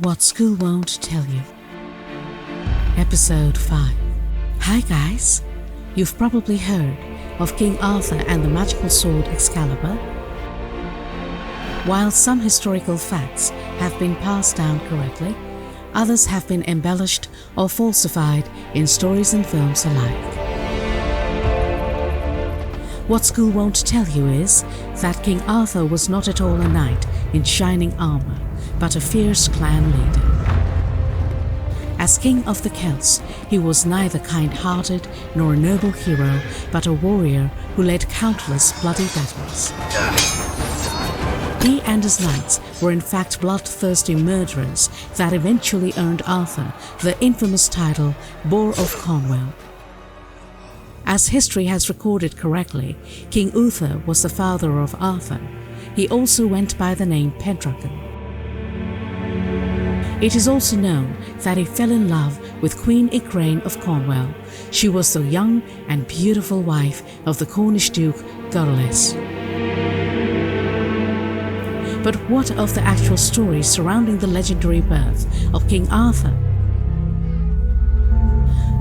What School Won't Tell You. Episode 5. Hi guys! You've probably heard of King Arthur and the magical sword Excalibur. While some historical facts have been passed down correctly, others have been embellished or falsified in stories and films alike. What school won't tell you is that King Arthur was not at all a knight in shining armor, but a fierce clan leader. As king of the Celts, he was neither kind-hearted nor a noble hero, but a warrior who led countless bloody battles. He and his knights were in fact bloodthirsty murderers that eventually earned Arthur the infamous title Boar of Cornwall. As history has recorded correctly, King Uther was the father of Arthur. He also went by the name Pendragon. It is also known that he fell in love with Queen Igraine of Cornwall. She was the young and beautiful wife of the Cornish Duke Gorles. But what of the actual story surrounding the legendary birth of King Arthur?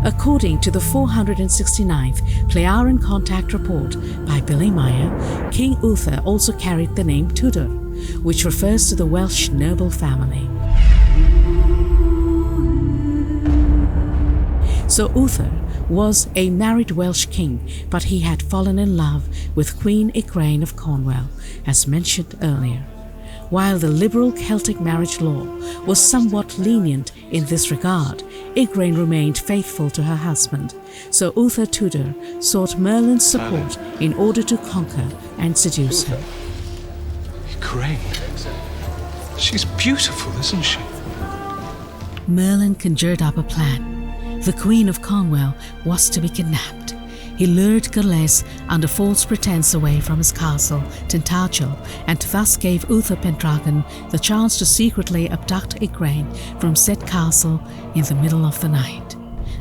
According to the 469th Pleiaren Contact Report by Billy Meyer, King Uther also carried the name Tudor, which refers to the Welsh noble family. So Uther was a married Welsh king, but he had fallen in love with Queen Igraine of Cornwall, as mentioned earlier. While the liberal Celtic marriage law was somewhat lenient in this regard, Igraine remained faithful to her husband, so Uther Tudor sought Merlin's support in order to conquer and seduce her. Igraine? She's beautiful, isn't she? Merlin conjured up a plan. The Queen of Cornwall was to be kidnapped. He lured Gorles under false pretense away from his castle, Tintagel, and thus gave Uther Pendragon the chance to secretly abduct Igraine from said castle in the middle of the night.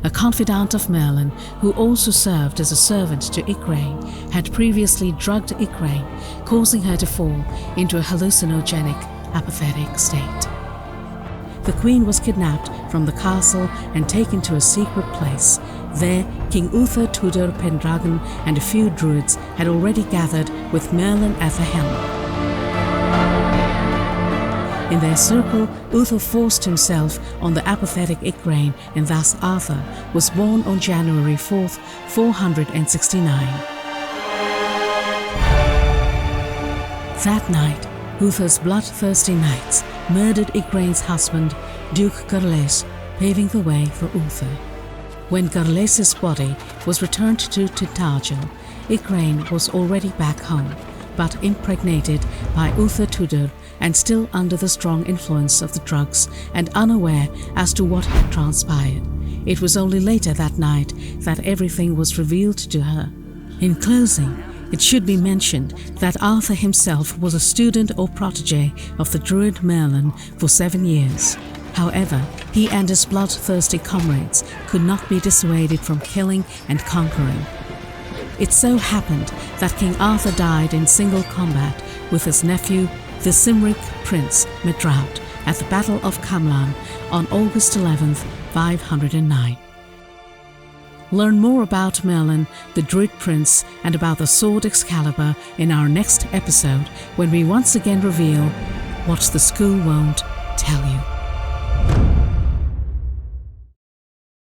A confidant of Merlin, who also served as a servant to Igraine, had previously drugged Igraine, causing her to fall into a hallucinogenic, apathetic state. The queen was kidnapped from the castle and taken to a secret place. There, King Uther Tudor Pendragon and a few druids had already gathered with Merlin at the helm. In their circle, Uther forced himself on the apathetic Igraine, and thus Arthur was born on January 4th, 469. That night, Uther's bloodthirsty knights murdered Igraine's husband, Duke Gorles, paving the way for Uther. When Gorles's body was returned to Tintagel, Igraine was already back home, but impregnated by Uther Tudor and still under the strong influence of the drugs and unaware as to what had transpired. It was only later that night that everything was revealed to her. In closing, it should be mentioned that Arthur himself was a student or protege of the druid Merlin for 7 years. However, he and his bloodthirsty comrades could not be dissuaded from killing and conquering. It so happened that King Arthur died in single combat with his nephew, the Cymric prince Medrawd, at the Battle of Camlan on August 11th, 509. Learn more about Merlin, the Druid Prince, and about the sword Excalibur in our next episode when we once again reveal what the school won't tell you.